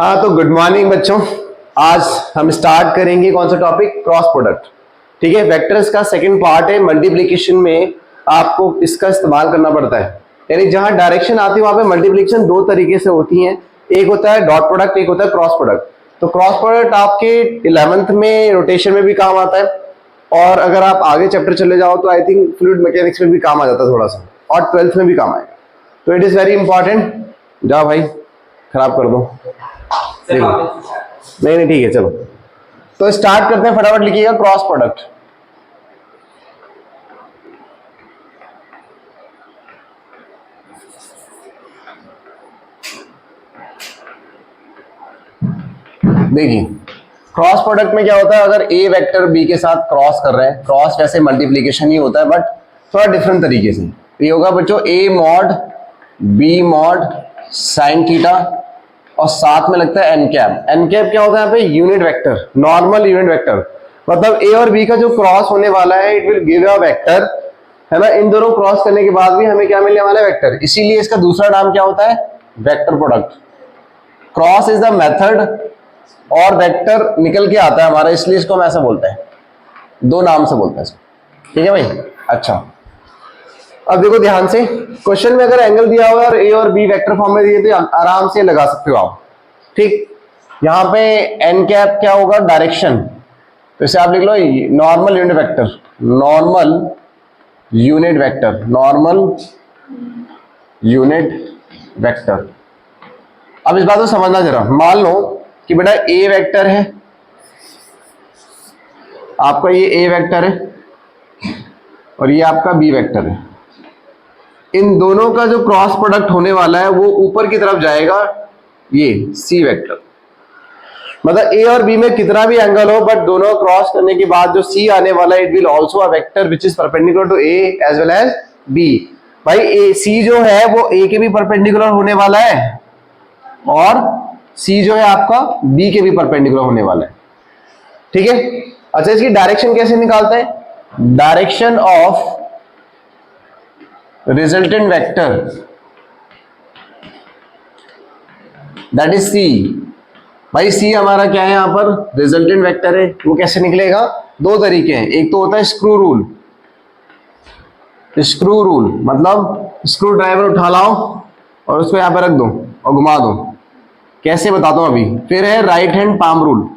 हाँ, तो good morning बच्चों। आज हम स्टार्ट करेंगे कौन सा टॉपिक, क्रॉस प्रोडक्ट। ठीक है, वेक्टर्स का सेकंड पार्ट है। मल्टीप्लिकेशन में आपको इसका इस्तेमाल करना पड़ता है, यानी जहां डायरेक्शन आती है वहां पे मल्टीप्लिकेशन दो तरीके से होती है। एक होता है डॉट प्रोडक्ट, एक होता है क्रॉस प्रोडक्ट। तो क्रॉस प्रोडक्ट आपके 11th में रोटेशन में भी काम आता है, और अगर आप आगे चैप्टर चले जाओ तो आई थिंक फ्लूइड मैकेनिक्स में भी काम आ जाता है थोड़ा सा, और 12th में भी काम आएगा। तो इट इज वेरी इंपॉर्टेंट। जाओ भाई, खराब कर दो। नहीं ठीक है, चलो तो स्टार्ट करते हैं। फटाफट लिखिएगा क्रॉस प्रोडक्ट। देखिए, क्रॉस प्रोडक्ट में क्या होता है, अगर ए वेक्टर बी के साथ क्रॉस कर रहे हैं, क्रॉस वैसे मल्टीप्लीकेशन ही होता है बट थोड़ा डिफरेंट तरीके से। ये होगा बच्चों A mod B mod sine theta, और साथ में लगता है एन कैप। एन कैप क्या होता है यहाँ पे, unit vector, normal unit vector. मतलब ए और बी का जो क्रॉस होने वाला है, it will give a vector, है ना। इन दोनों क्रॉस करने के बाद भी हमें क्या मिलने वाला है, वेक्टर। इसीलिए इसका दूसरा नाम क्या होता है, vector product. Cross is the method, और वेक्टर निकल के आता है हमारा, इसलिए इसको हम ऐसा बोलते हैं, दो नाम से बोलते हैं इसको। ठीक है भाई, अच्छा। अब देखो ध्यान से, क्वेश्चन में अगर एंगल दिया हुआ है और ए और बी वेक्टर फॉर्म में दिए तो आराम से लगा सकते हो आप। ठीक, यहां पे एन कैप क्या होगा, डायरेक्शन। तो इसे आप लिख लो normal unit vector, normal unit vector, normal unit vector. अब इस बात को समझना जरा। मान लो कि बेटा ए वेक्टर है आपका, ये ए वेक्टर है और ये आपका बी वेक्टर है। इन दोनों का जो क्रॉस प्रोडक्ट होने वाला है वो ऊपर की तरफ जाएगा, ये सी वेक्टर। मतलब ए और बी में कितना भी एंगल हो, बट दोनों क्रॉस करने के बाद जो सी आने वाला है, it will also a vector which is perpendicular to A as well as B. भाई ए सी जो है वो ए के भी परपेंडिकुलर होने वाला है, और सी जो है आपका बी के भी परपेंडिकुलर होने वाला है। ठीक है, अच्छा इसकी डायरेक्शन कैसे निकालते हैं, direction of resultant vector that is C। भाई C हमारा क्या है, यहां पर रिजल्टेंट वेक्टर है। वो कैसे निकलेगा, दो तरीके हैं। एक तो होता है स्क्रू रूल। स्क्रू रूल मतलब स्क्रू ड्राइवर उठा लाओ और उसको यहां पर रख दो और घुमा दो। कैसे बताता हूं अभी। फिर है right hand palm rule,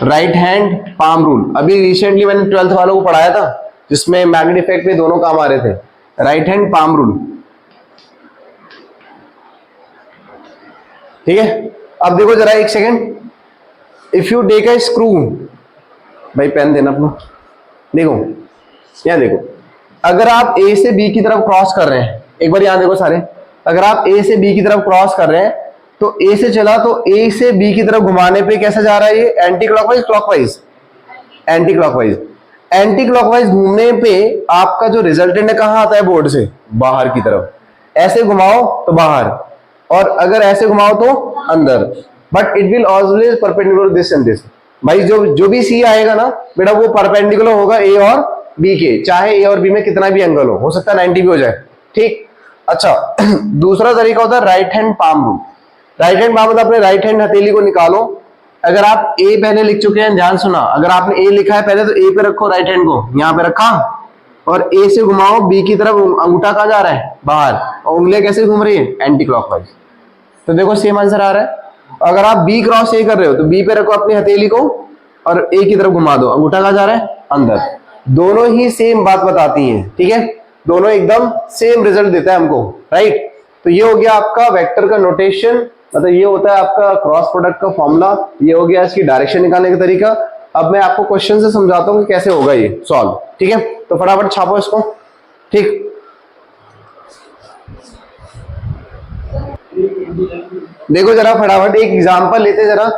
right hand palm rule. अभी रिसेंटली मैंने 12th वालों को पढ़ाया था, जिसमें मैग्नेट इफेक्ट में दोनों काम आ रहे थे। राइट हैंड पाम रूल, ठीक है। अब देखो जरा एक second, if you take a screw, भाई पेन देना अपना। देखो यहां देखो, अगर आप ए से बी की तरफ क्रॉस कर रहे हैं, एक बार यहां देखो सारे, अगर आप ए से बी की तरफ क्रॉस कर रहे हैं तो ए से चला तो ए से बी की तरफ घुमाने पे कैसे जा रहा है, ये anti clockwise, clockwise, anti clockwise. Anti clockwise घूमने पे आपका जो रिजल्टेंट है कहां आता है, बोर्ड से बाहर की तरफ। ऐसे घुमाओ तो बाहर, और अगर ऐसे घुमाओ तो अंदर। But it will always perpendicular this and this. भाई जो भी सी आएगा ना बेटा, वो परपेंडिकुलर होगा ए और बी के, चाहे ए और बी में कितना भी एंगल हो सकता है 90 भी हो जाए। ठीक, अच्छा दूसरा तरीका होता है right hand palm rule. Right hand palm मतलब अपने राइट हैंड हथेली को निकालो। अगर आप ए पहले लिख चुके हैं, ध्यान सुना, अगर आपने ए लिखा है पहले तो ए पे रखो, राइट हैंड को यहां पे रखा, और ए से घुमाओ बी की तरफ। अंगूठा कहां जा रहा है, बाहर, और उंगलियां कैसे घूम रही है, एंटी क्लॉकवाइज। तो देखो सेम आंसर आ रहा है। अगर आप बी क्रॉस ए कर रहे हो तो बी पे रखो अपनी हथेली को और ए की तरफ घुमा दो, अंगूठा कहां जा रहा है, अंदर। दोनों ही सेम बात बताती हैं, ठीक है, दोनों एकदम सेम रिजल्ट देता है हमको, राइट। तो ये हो गया आपका वेक्टर का नोटेशन, मतलब ये होता है आपका क्रॉस प्रोडक्ट का फॉर्मूला। ये हो गया इसकी डायरेक्शन निकालने का तरीका। अब मैं आपको क्वेश्चन से समझाता हूं कि कैसे होगा ये सॉल्व, ठीक है। तो फटाफट छापो इसको, ठीक। देखो जरा फटाफट एक एग्जांपल लेते जरा।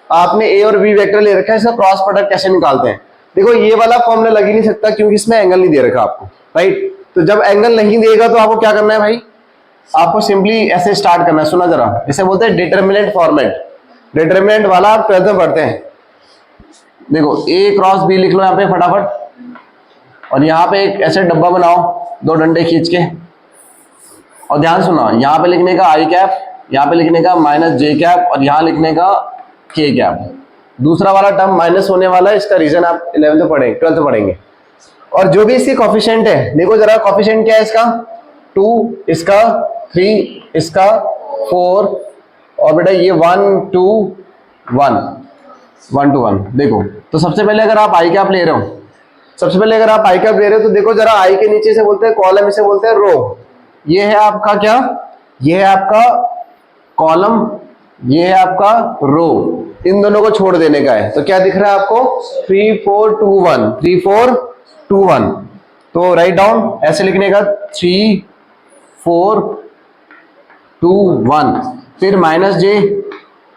आपने ए और बी वेक्टर ले रखा है, इसका क्रॉस प्रोडक्ट कैसे निकालते हैं। देखो ये वाला फॉर्मूला लग ही नहीं सकता क्योंकि इसमें एंगल नहीं दे रखा आपको, राइट। तो जब एंगल नहीं देगा तो आपको क्या करना है भाई, आपको सिंपली ऐसे स्टार्ट करना है। सुना जरा, इसे बोलते हैं डिटरमिनेंट फॉर्मेट। डिटरमिनेंट वाला आप 12th में पढ़ते हैं। देखो ए क्रॉस बी लिख लो यहाँ पे फटाफट, और यहाँ पे एक ऐसे डब्बा बनाओ, दो डंडे खींच के, और ध्यान सुना, यहाँ पे लिखने का आई कैप यहाँ पे लिखने का माइनस जे कैप और यहाँ लिखने का के कैप। दूसरा वाला टर्म माइनस होने वाला है, इसका रीजन आप 11th में पढ़ेंगे, 12th में पढ़ेंगे। और जो भी इसकी कॉफिशिएंट है, देखो जरा कॉफिशिएंट क्या है इसका 2, इसका 3, इसका 4 और बेटा ये 1 2 1 1 to 1। देखो तो सबसे पहले अगर आप आई कैप ले रहे हो, सबसे पहले अगर आप आई कैप ले रहे हो तो देखो जरा आई के नीचे से बोलते हैं कॉलम, इसे बोलते हैं रो। ये है आपका क्या, ये है आपका कॉलम, ये है आपका रो। इन दोनों को छोड़ देने का है, तो क्या दिख रहा है आपको 3 4 2 1 3 4 2 1। तो राइट डाउन ऐसे लिखने का 3 4 2 1, फिर माइनस जे।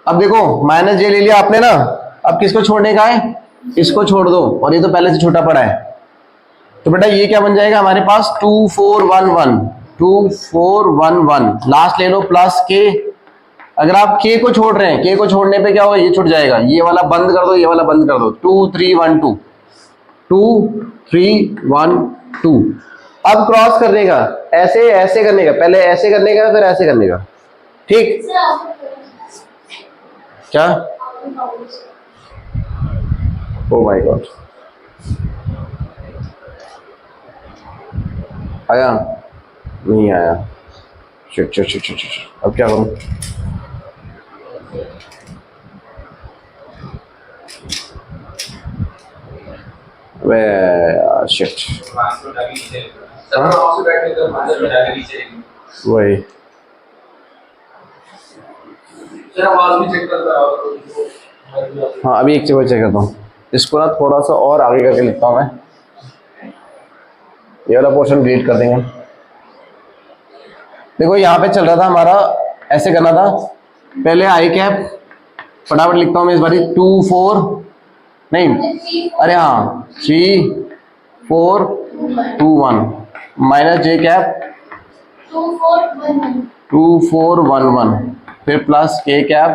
अब देखो माइनस जे ले लिया आपने ना, अब किसको छोड़ने का है, इसको छोड़ दो, और ये तो पहले से छोटा पड़ा है। तो बेटा ये क्या बन जाएगा हमारे पास 2 4 1 1 2 4 1 1, लास्ट ले लो प्लस के। अगर आप के को छोड़ रहे हैं, के को छोड़ने पे क्या होगा, ये छूट जाएगा, ये वाला बंद कर दो, ये वाला बंद कर दो। 2 3 1 2 2 3 1 2। अब क्रॉस करने का ऐसे ऐसे करने का, पहले ऐसे करने का फिर ऐसे करने का, ठीक। क्या ओ माय गॉड, आया नहीं आया, shit shit shit shit shit. अब क्या करूं, शिट वही। हाँ अभी एक चीज चेक करता हूँ, इसको ना थोड़ा सा और आगे करके लिखता हूँ मैं, ये वाला पोर्शन डिलीट कर देंगे। देखो यहाँ पे चल रहा था हमारा, ऐसे करना था, पहले आई कैप फटाफट लिखता हूँ मैं इस बारी 2 4 नहीं, अरे हाँ 3 4 2 1 माइनस जे कैप 2 4 1 1, फिर प्लस के कैप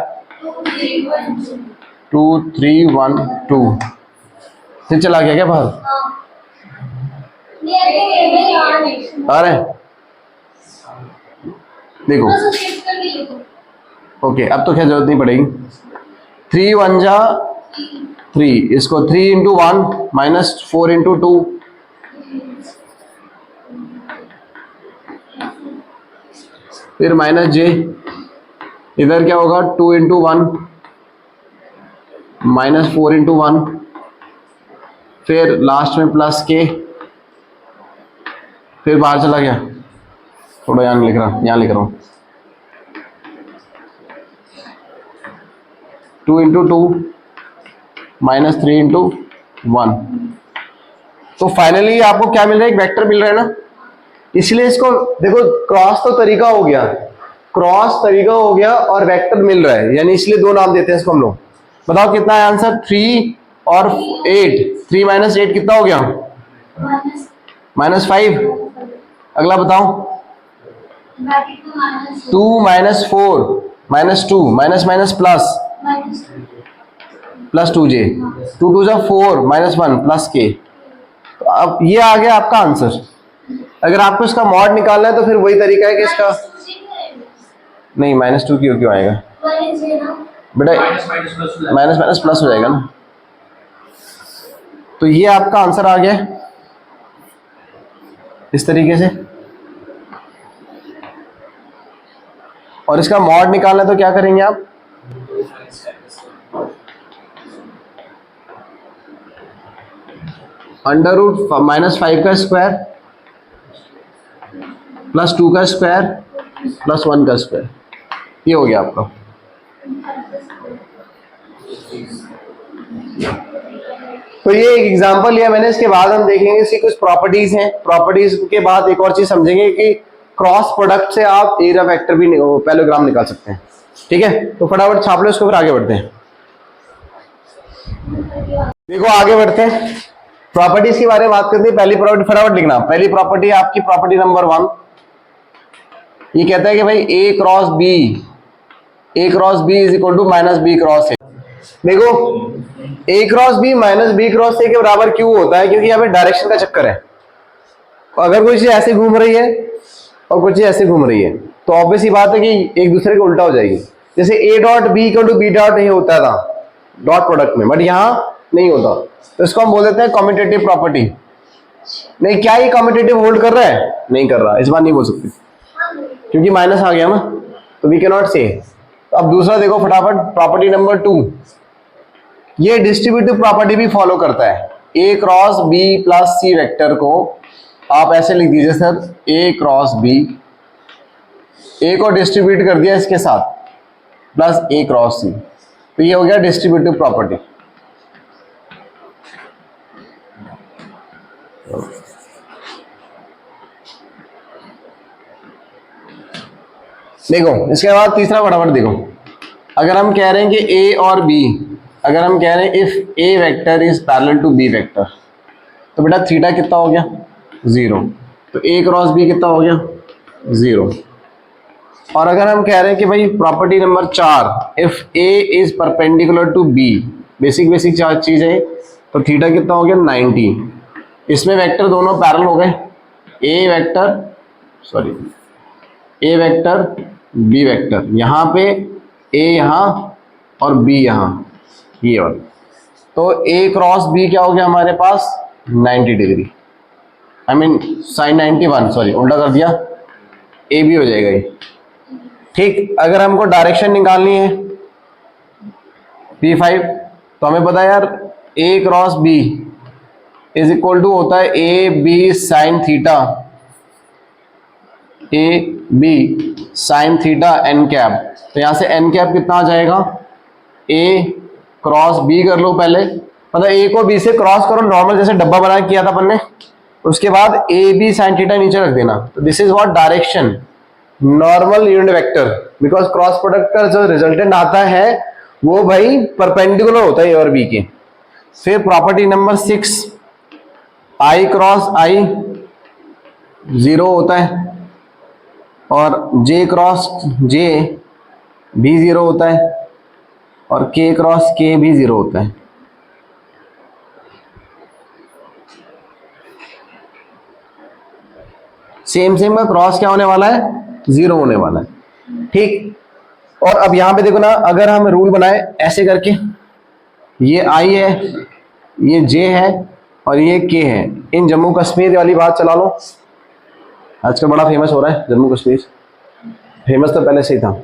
2 3 1 2। फिर चला गया क्या बाहर, अरे देखो ओके, अब तो क्या जरूरत नहीं पड़ेगी। 3 1 जा 3, इसको 3 इंटू 1 माइनस 4 इंटू 2, फिर माइनस जे, इधर क्या होगा 2 इंटू 1 माइनस 4 इंटू 1, फिर लास्ट में प्लस के, फिर बाहर चला गया, थोड़ा यहाँ लिख रहा, यहाँ लिख रहा हूँ 2 इंटू 2 माइनस 3 इंटू 1। तो फाइनली आपको क्या मिल रहा है, एक वेक्टर मिल रहा है ना। इसलिए इसको देखो क्रॉस तो तरीका हो गया, क्रॉस तरीका हो गया और वेक्टर मिल रहा है, यानी इसलिए दो नाम देते हैं इसको हम लोग। बताओ कितना है आंसर, 3 और 8, 3 माइनस 8 कितना हो गया, -5। अगला बताओ 2 minus 4 minus 2 minus minus plus plus 2j, 2 2 जा 4 माइनस 1 प्लस के। तो अब ये आ गया आपका आंसर। अगर आपको इसका मॉड निकालना है तो फिर वही तरीका है कि इसका नहीं -2 क्यों आएगा बेटा, माइनस माइनस प्लस हो जाएगा ना। तो ये आपका आंसर आ गया इस तरीके से। और इसका मॉड निकालना है तो क्या करेंगे आप, √-5 का स्क्वायर प्लस 2 का स्क्वायर प्लस 1 का स्क्वायर, ये हो गया आपका। तो ये एक एग्जांपल लिया मैंने, इसके बाद हम देखेंगे इसकी कुछ प्रॉपर्टीज हैं। प्रॉपर्टीज के बाद एक और चीज समझेंगे कि क्रॉस प्रोडक्ट से आप एरिया वेक्टर भी पैरेललोग्राम निकाल सकते हैं। ठीक है, तो फटाफट छाप लो इसको, फिर आगे बढ़ते हैं। देखो आगे बढ़ते हैं, प्रॉपर्टीज के बारे में बात करते हैं। पहली प्रॉपर्टी फटाफट लिखना, पहली प्रॉपर्टी आपकी प्रॉपर्टी नंबर 1। ये कहता है कि भाई A cross B is equal to minus B cross A। देखो A cross B minus B cross A के बराबर क्यों होता है, क्योंकि यहाँ पे डायरेक्शन का चक्कर है। अगर कोई चीज ऐसे घूम रही है और कोई चीज ऐसे घूम रही है तो ऑब्वियस ही बात है कि एक दूसरे के उल्टा हो जाएगी। जैसे A dot B equal to B dot ये होता था डॉट प्रोडक्ट में, बट यहाँ नहीं होता, तो इसको हम बोल देते हैं कम्यूटेटिव प्रॉपर्टी। नहीं, क्या ये कम्यूटेटिव होल्ड कर रहा है? नहीं कर रहा, इस बार नहीं बोल सकते क्योंकि माइनस आ गया ना, तो वी कैन नॉट से। तो अब दूसरा देखो फटाफट, प्रॉपर्टी नंबर 2, ये डिस्ट्रीब्यूटिव प्रॉपर्टी भी फॉलो करता है। ए cross B plus C vector को आप ऐसे लिख दीजिए सर, ए क्रॉस बी, ए को डिस्ट्रीब्यूट कर दिया इसके साथ प्लस ए क्रॉस सी, तो ये हो गया डिस्ट्रीब्यूटिव प्रॉपर्टी। देखो इसके बाद तीसरा फटाफट देखो, अगर हम कह रहे हैं कि ए और बी, अगर हम कह रहे हैं if A vector is parallel to B vector, तो बेटा थीटा कितना हो गया? 0। तो ए क्रॉस बी कितना हो गया? 0। और अगर हम कह रहे हैं कि भाई property number 4, if A is perpendicular to B, basic चार चीजें, तो थीटा कितना हो गया? 90। इसमें वेक्टर दोनों पैरेलल हो गए, ए वेक्टर बी वेक्टर, यहाँ पे ए यहाँ और बी यहाँ, ये वाला, तो ए क्रॉस बी क्या हो गया हमारे पास? 90 degree, I mean sine 91, sorry उल्टा कर दिया, ए बी हो जाएगा ये। ठीक, अगर हमको डायरेक्शन निकालनी है P5, तो हमें पता है यार A cross B is equal to होता है A B sine theta, A B sine theta N cap. तो यहां से एन कैप कितना आ जाएगा? ए क्रॉस बी कर लो पहले, मतलब ए को बी से क्रॉस करो, नॉर्मल जैसे डब्बा बना किया था अपन ने, उसके बाद ए बी साइन थीटा नीचे रख देना। तो this is what direction, normal unit vector, because cross product का जो रिजल्टेंट आता है वो भाई परपेंडिकुलर होता है ए और बी के। फिर प्रॉपर्टी नंबर 6, आई क्रॉस आई 0 होता है और जे क्रॉस जे भी 0 होता है और के क्रॉस के भी 0 होता है। सेम का क्रॉस क्या होने वाला है? 0 होने वाला है। ठीक, और अब यहां पे देखो ना, अगर हम रूल बनाए ऐसे करके, ये आई है, ये जे है और ये के है, इन जम्मू कश्मीर वाली बात चला लो, आजकल बड़ा फेमस हो रहा है जम्मू कश्मीर, फेमस तो पहले से ही था।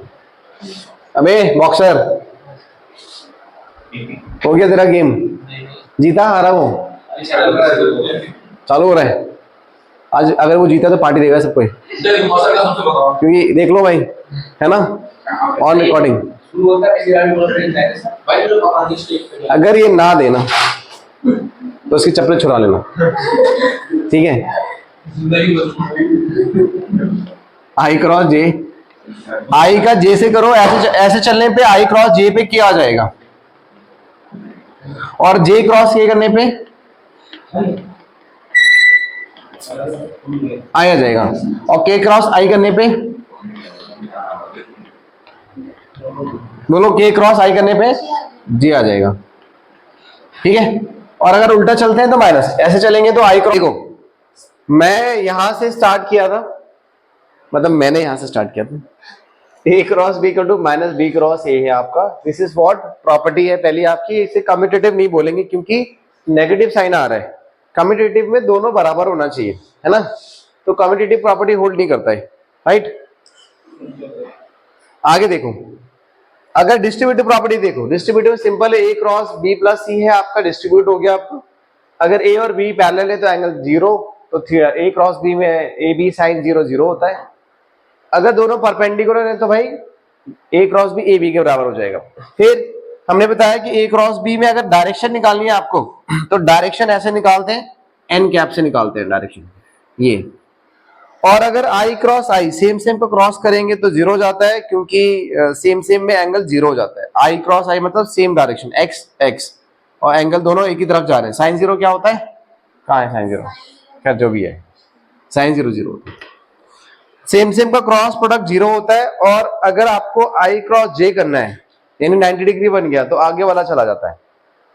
अबे बॉक्सर, हो गया तेरा गेम? जीता हारा वो? चालू हो रहा है आज, अगर वो जीता तो पार्टी देगा सबको, क्योंकि देख लो भाई, है ना, ऑन रिकॉर्डिंग। अगर ये ना देना तो उसकी चप्पल छुड़ा लेना, ठीक है? आई क्रॉस जे, आई का जे से करो, ऐसे चलने पे आई क्रॉस जे पे क्या आ जाएगा, और जे क्रॉस के करने पे आई आ जाएगा, और के क्रॉस आई करने पे, बोलो, के क्रॉस आई करने पे जे आ जाएगा, ठीक है? और अगर उल्टा चलते हैं तो माइनस, ऐसे चलेंगे तो आई क्रॉस। देखो मैं यहां से स्टार्ट किया था, मतलब मैंने यहां से स्टार्ट किया था, A cross B equal to minus B cross A है आपका, दिस इज व्हाट प्रॉपर्टी है पहली आपकी। इसे कम्यूटेटिव नहीं बोलेंगे क्योंकि नेगेटिव साइन आ रहा है, कम्यूटेटिव में दोनों बराबर होना चाहिए, है ना, तो कम्यूटेटिव प्रॉपर्टी होल्ड नहीं करता है, राइट? आगे देखो, अगर डिस्ट्रीब्यूटिव प्रॉपर्टी देखो, डिस्ट्रीब्यूटिव सिंपल है, ए क्रॉस बी प्लस सी है आपका, डिस्ट्रीब्यूट हो गया आपको। अगर ए और बी पैरेलल है तो एंगल 0, तो ए क्रॉस बी में ए बी साइन 0 0 होता है। अगर दोनों परपेंडिकुलर है तो भाई ए क्रॉस बी ए बी के बराबर हो जाएगा। फिर हमने बताया कि ए क्रॉस बी में अगर डायरेक्शन निकालनी है आपको, तो डायरेक्शन ऐसे निकालते हैं, एन कैप से निकालते हैं डायरेक्शन ये। और अगर आई क्रॉस आई सेम को क्रॉस करेंगे तो 0 हो जाता है, क्योंकि सेम में एंगल 0 हो जाता है। आई क्रॉस आई मतलब सेम डायरेक्शन, एक्स एक्स, और एंगल दोनों एक ही तरफ जा रहे हैं। साइन 0 क्या होता है? कहाँ है साइन 0? खैर जो भी है, साइन 0 0 होता है। सेम का क्रॉस प्रोडक्ट 0 होता है। और अगर आपको आई क्रॉस जे करना है, यानी 90 डिग्री बन गया, तो आगे वाला चला जाता है।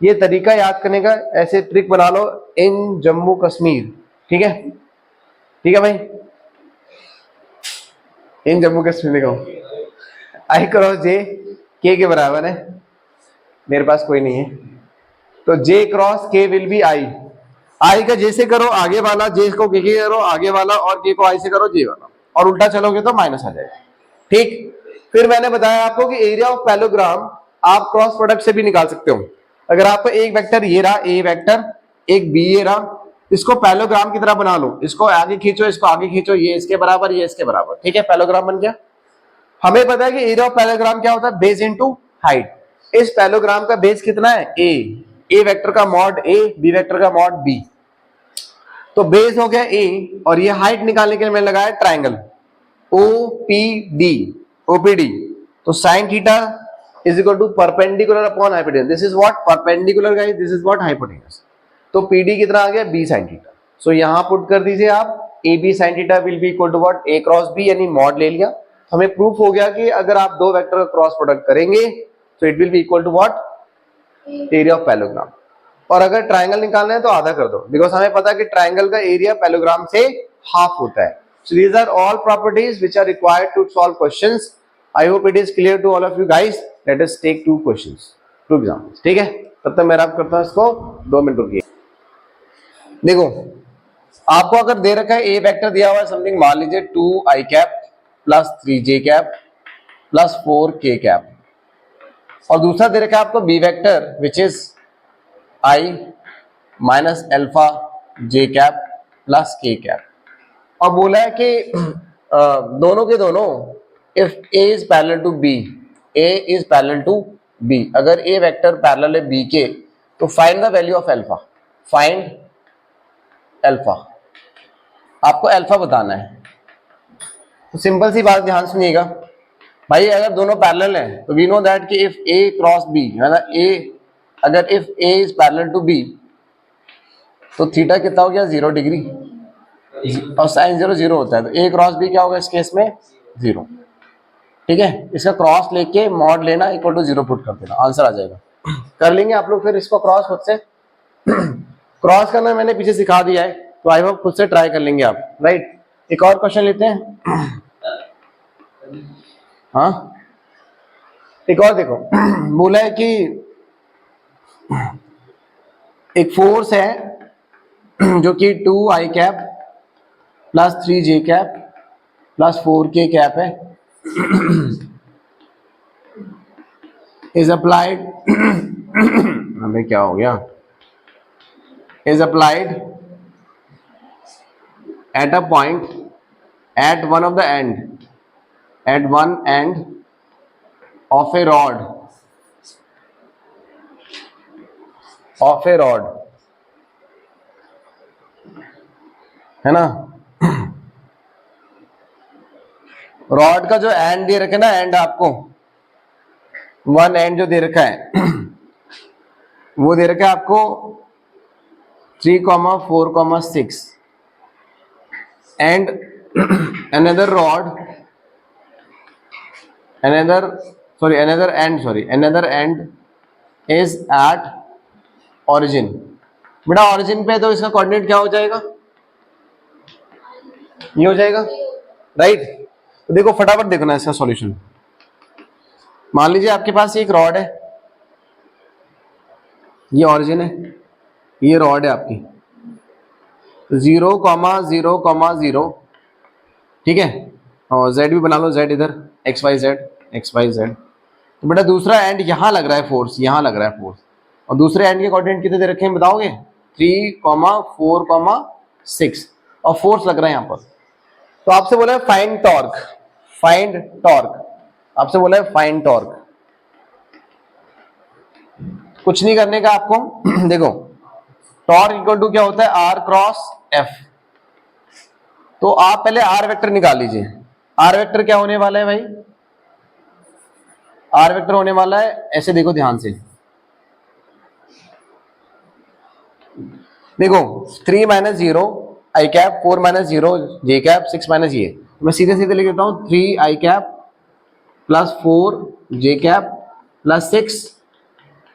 ये तरीका याद करने का, ऐसे ट्रिक बना लो, इन जम्मू कश्मीर, ठीक है? ठीक है भाई, इन जम्मू कश्मीर देखो, आई क्रॉस जे के बराबर है, मेरे पास कोई नहीं है, तो जे क्रॉस के विल बी आई। आई का जे से करो आगे वाला, जे को के करो आगे वाला, और के को आई से करो जे वाला, और उल्टा चलोगे तो माइनस आ जाएगा। ठीक, फिर मैंने बताया आपको कि एरिया ऑफ पैलोग्राम आप क्रॉस प्रोडक्ट से भी निकाल सकते हो। अगर आपको एक वेक्टर ये रहा, ए वेक्टर, एक बी ये रहा, इसको पैलोग्राम की तरह बना लो, इसको आगे खींचो, इसको आगे खींचो, ये इसके बराबर, ये इसके बराबर, ठीक है, पैलोग्राम बन गया। हमें पता है कि एरिया ऑफ पैलोग्राम क्या होता है, बेस इनटू हाइट। इस पैलोग्राम का बेस कितना है, ए वेक्टर का मॉड ए, बी वेक्टर का मॉड बी, तो बेस हो गया ए, और ये हाइट निकालने के लिए मैंने लगाया ट्राइंगल ओपीडी, ओपीडी, तो sine theta is equal to perpendicular upon hypotenuse, this is what perpendicular guys, this is what hypotenuse, तो पीडी कितना आ गया, बी साइन थीटा। सो यहां पुट कर दीजिए आप, A B sine theta will be equal to what, A cross B, यानी mod ले लिया। हमें प्रूफ हो गया कि अगर आप दो वेक्टर का क्रॉस प्रोडक्ट करेंगे तो it will be equal to what, area of parallelogram. और अगर ट्राइंगल निकालना है तो आधा कर दो, बिकॉज हमें पता है कि ट्राइंगल का एरिया पैलोग्राम से हाफ होता है। So these are all properties which are required to solve questions. I hope it is clear to all of you guys. Let us take two questions, two examples, ठीक है। तब तक मैं rap करता हूं इसको, 2 मिनट रुकिए। देखो, आपको अगर दे रखा है ए वेक्टर दिया हुआ है समथिंग, मान लीजिए 2i cap plus 3j cap plus 4k cap, और दूसरा दे रखा है आपको B vector which is i minus alpha j cap plus k cap, और बोला है कि दोनों के दोनों if a is parallel to b, a is parallel to b, अगर a वेक्टर पैरेलल है b के, तो find the value of alpha, find alpha, आपको एल्फा बताना है। तो सिंपल सी बात ध्यान सुनिएगा भाई, अगर दोनों पैरेलल हैं तो वी नो दैट कि इफ a क्रॉस b, मतलब a, अगर if a is parallel to b, तो थीटा कितना हो गया, 0 डिग्री, और साइन 0 0 होता है, तो a क्रॉस b क्या होगा इस केस में, 0, ठीक है। इसका क्रॉस लेके मॉड लेना, इक्वल टू 0 पुट कर देना, आंसर आ जाएगा। कर लेंगे आप लोग फिर इसको क्रॉस खुद से। क्रॉस करना मैंने पीछे सिखा दिया है, तो आई होप खुद से ट्राई कर लेंगे आप, राइट। एक और क्वेश्चन लेते हैं। हाँ, एक और देखो, बोला है कि एक फोर्स है जो कि 2i cap plus 3j cap plus 4k cap है, इज अप्लाइड हमें क्या हो गया, is applied at a point at one of the end, at one end of a rod, है ना। रॉड का जो एंड दे रखे ना, एंड आपको वन एंड जो दे रखा है वो दे रखा है आपको 3,4,6 and another end is at origin। बेटा origin पे तो इसका कोऑर्डिनेट क्या हो जाएगा, ये हो जाएगा, राइट। तो देखो फटाफट देखना इसका सॉल्यूशन। मान लीजिए आपके पास एक रॉड है, ये ऑरिजिन है, ये रॉड है आपकी 0,0,0, ठीक है, और z भी बना लो, z इधर XYZ। तो बेटा दूसरा एंड यहां लग रहा है फोर्स, यहां लग रहा है फोर्स, और दूसरे एंड के कोऑर्डिनेट कितने दे रखे हैं बताओगे, 3,4,6, और फोर्स लग रहा है यहां पर। तो आपसे बोला है फाइंड टॉर्क, आपसे बोला है फाइंड टॉर्क। कुछ नहीं करने का आपको। देखो टॉर्क इक्वल टू क्या होता है, आर क्रॉस एफ। तो आप पहले आर वेक्टर निकाल लीजिए। आर वेक्टर क्या होने वाला है भाई, आर वेक्टर होने वाला है, ऐसे देखो ध्यान से, देखो 3 - 0 i कैप, 4 - 0 j कैप, 6 - ये, मैं सीधे सीधे लिख देता हूं 3i cap plus 4 j cap plus 6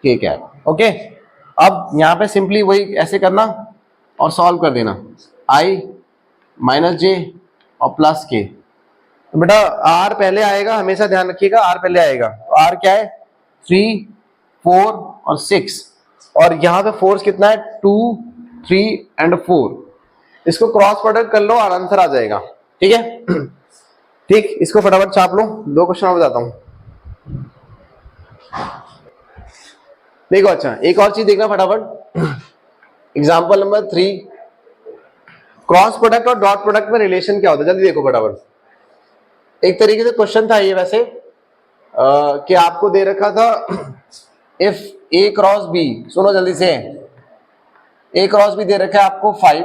k cap. Okay, अब यहां पे सिंपली वही ऐसे करना और सॉल्व कर देना, i - j और प्लस k। तो बेटा आर पहले आएगा, हमेशा ध्यान रखिएगा आर पहले आएगा। तो आर क्या है 3, 4 और 6, और यहाँ पे फोर्स कितना है 2, 3 एंड 4। इसको क्रॉस प्रोडक्ट कर लो और आंसर आ जाएगा। ठीक है ठीक, इसको फटाफट छाप लो। 2 क्वेश्चन और बताता हूं। देखो अच्छा एक और चीज देखना फटाफट। एग्जाम्पल नंबर 3, क्रॉस प्रोडक्ट और डॉट प्रोडक्ट में रिलेशन क्या होता है, जल्दी देखो फटाफट। एक तरीके से क्वेश्चन था ये वैसे कि आपको दे रखा था इफ ए क्रॉस बी, सुनो जल्दी से, ए क्रॉस बी दे रखा है आपको 5,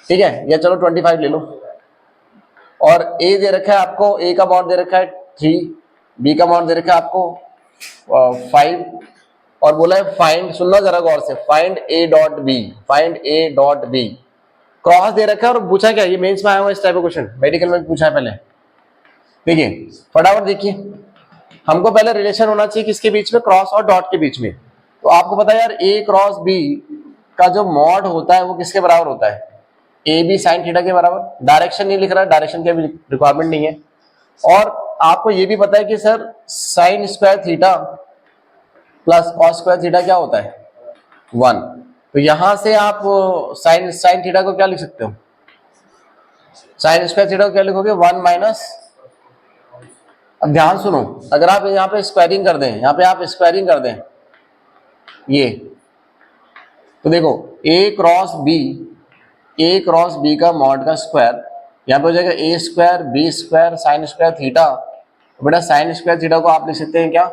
ठीक है, या चलो 25 ले लो, और ए दे रखा है आपको, ए का मॉड दे रखा है 3, बी का मॉड दे रखा है आपको 5, और बोला है फाइंड, सुनना जरा गौर से, find A dot B, find A dot B. Cross दे रखा है और पूछा क्या, ये मेंस में आया हुआ इस टाइप का क्वेश्चन, मेडिकल में पूछा है पहले। देखिए फटाफट देखिए, हमको पहले रिलेशन होना चाहिए किसके बीच में, क्रॉस और डॉट के बीच में। तो आपको पता है यार ए क्रॉस बी का जो मॉड होता है वो किसके बराबर होता है, ए बी साइन थीटा के बराबर। डायरेक्शन नहीं लिख रहा है, डायरेक्शन की रिक्वायरमेंट नहीं है। और आपको ये भी पता है कि sir sign square theta plus cos square theta क्या होता है 1। तो यहां से आप साइन थीटा को क्या लिख सकते हो, साइन स्क्वायर थीटा को क्या लिखोगे 1 माइनस, अब ध्यान सुनो, अगर आप यहाँ पे स्क्वायरिंग कर दें, यहाँ पे आप स्क्वायरिंग कर दें ये, तो देखो ए क्रॉस बी का मॉड का स्क्वायर यहाँ पे हो जाएगा A square B square sine square theta. बेटा साइन स्क्वायर थीटा को आप लिख सकते हैं क्या,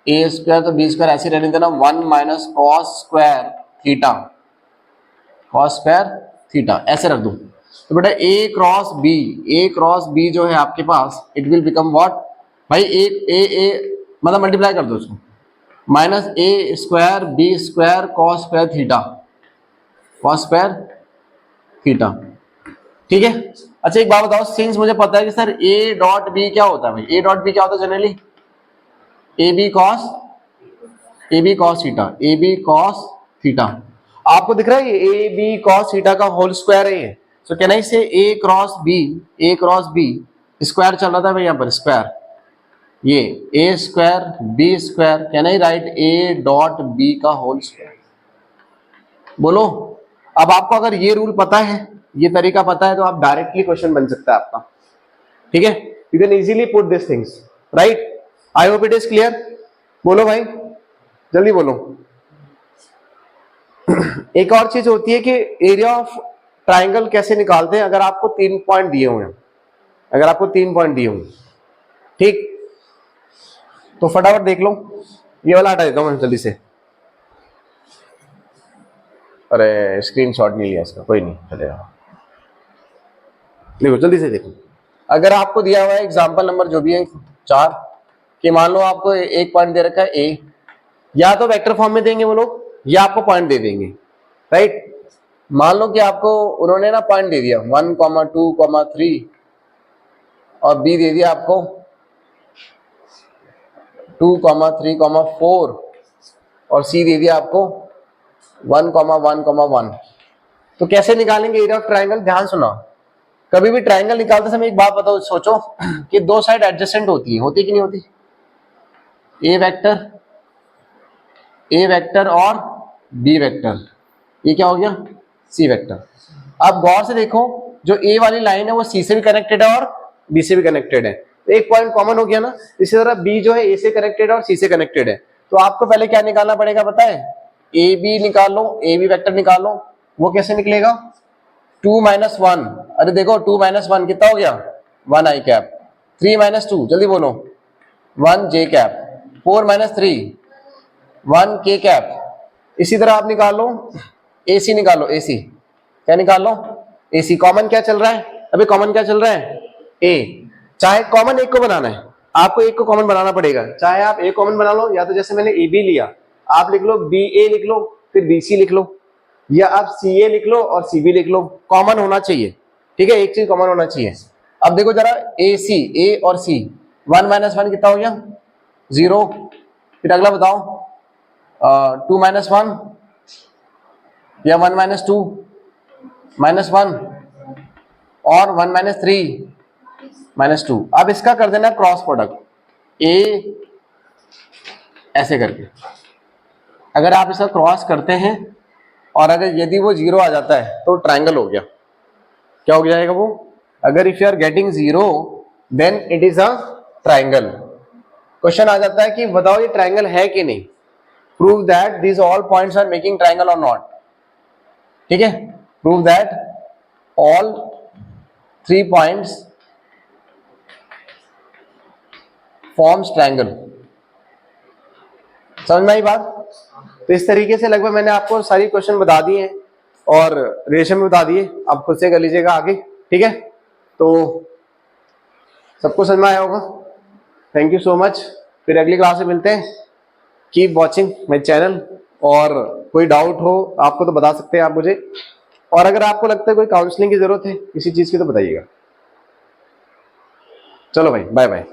ए स्क्वायर तो बी स्क्वायर ऐसे रहने देना 1 minus cos square theta, cos square theta ऐसे रख दो। तो बेटा ए क्रॉस बी जो है आपके पास, इट विल बिकम व्हाट भाई, ए मतलब मल्टीप्लाई कर दो उसको, minus A square B square cos square theta, cos square theta. ठीक है अच्छा एक बात बताओ, सिंस मुझे पता है कि सर ए डॉट बी क्या होता है भाई, ए डॉट बी क्या होता है generally, A B cos theta, A B cos theta. आपको दिख रहा है ये ए बी कॉस थीटा का होल स्क्वायर है ये। सो कैन आई से ए क्रॉस बी स्क्वायर चल रहा था भाई यहाँ पर स्क्वायर, ये A square B square, can I write A dot B का होल स्क्वायर। बोलो अब आपको अगर ये रूल पता है, ये तरीका पता है, तो आप डायरेक्टली क्वेश्चन बन सकता है आपका। ठीक है, you can easily put this things right. I hope it is clear. बोलो भाई जल्दी बोलो। एक और चीज होती है कि एरिया ऑफ ट्राइंगल कैसे निकालते हैं, अगर आपको 3 पॉइंट दिए हुए हैं, अगर आपको 3 पॉइंट दिए हुए, ठीक, तो फटाफट देख लो। ये वाला हटा देता हूं मैं जल्दी से, अरे स्क्रीनशॉट नहीं लिया इसका, कोई नहीं चलेगा। देखो जल्दी से देखो, अगर आपको दिया हुआ है एग्जाम्पल नंबर जो भी है 4, कि मान लो आपको एक पॉइंट दे रखा है ए, या तो वेक्टर फॉर्म में देंगे वो लोग या आपको पॉइंट दे देंगे राइट। मान लो कि आपको उन्होंने ना पॉइंट दे दिया 1, 2, 3 और बी दे दिया आपको 2, 3, 4 और सी दे दिया आपको 1, 1, 1। तो कैसे निकालेंगे एरिया ऑफ ट्राइंगल, ध्यान सुना। कभी भी ट्राइंगल निकालते समय एक बात बताओ, सोचो कि 2 साइड एडजेसेंट होती कि नहीं होती, ए वेक्टर और बी वेक्टर, ये क्या हो गया सी वेक्टर। अब गौर से देखो, जो ए वाली लाइन है वो सी से भी कनेक्टेड है और बी से भी कनेक्टेड है, तो एक पॉइंट कॉमन हो गया ना। इसी तरह बी जो है ए से कनेक्टेड है और सी से कनेक्टेड है। तो आपको पहले क्या निकालना पड़ेगा पता है, ए बी निकाल लो, ए बी वेक्टर निकाल लो। वो कैसे निकलेगा 2 माइनस 1, अरे देखो 2 माइनस 1 कितना हो गया 1 आई कैप, 3 माइनस 2 जल्दी बोलो 1 जे कैप, 4 माइनस 3 1 के कैप। इसी तरह आप निकाल लो AC, निकालो AC, क्या निकाल लो AC। कॉमन क्या चल रहा है, अभी कॉमन क्या चल रहा है A, चाहे कॉमन एक को बनाना है, आपको एक को कॉमन बनाना पड़ेगा, चाहे आप A कॉमन बना लो, या तो जैसे मैंने AB लिया, आप लिख लो BA लिख लो, फिर BC लिख लो, या आप CA लिख लो और CB लिख लो। कॉमन होना चाहिए, ठीक है, एक चीज कॉमन होना चाहिए। अब देखो जरा AC, A और C, 1 माइनस 1 कितना हो गया 0। फिर अगला बताओ 2 माइनस 1 या 1 माइनस 2 -1 और 1 माइनस 3 -2। अब इसका कर देना क्रॉस प्रोडक्ट ए ऐसे करके। अगर आप इसका क्रॉस करते हैं और अगर यदि वो 0 आ जाता है तो ट्रायंगल हो गया। क्या हो जाएगा वो? अगर if you are getting 0 then it is a triangle. Question आ जाता है कि बताओ ये ट्रायंगल है कि नहीं। Prove that these all points are making triangle or not। ठीक है, prove that all 3 points forms triangle। समझ में आई बात? तो इस तरीके से लगभग मैंने आपको सारी क्वेश्चन बता दिए हैं और रिलेशन भी बता दिए, आप खुद से कर लीजिएगा आगे। ठीक है, तो सबको समझ में आया होगा। Thank you so much. फिर अगली क्लास में मिलते हैं। कीप वॉचिंग माई चैनल, और कोई डाउट हो आपको तो बता सकते हैं आप मुझे, और अगर आपको लगता है कोई काउंसलिंग की जरूरत है किसी चीज की तो बताइएगा। चलो भाई, बाय बाय।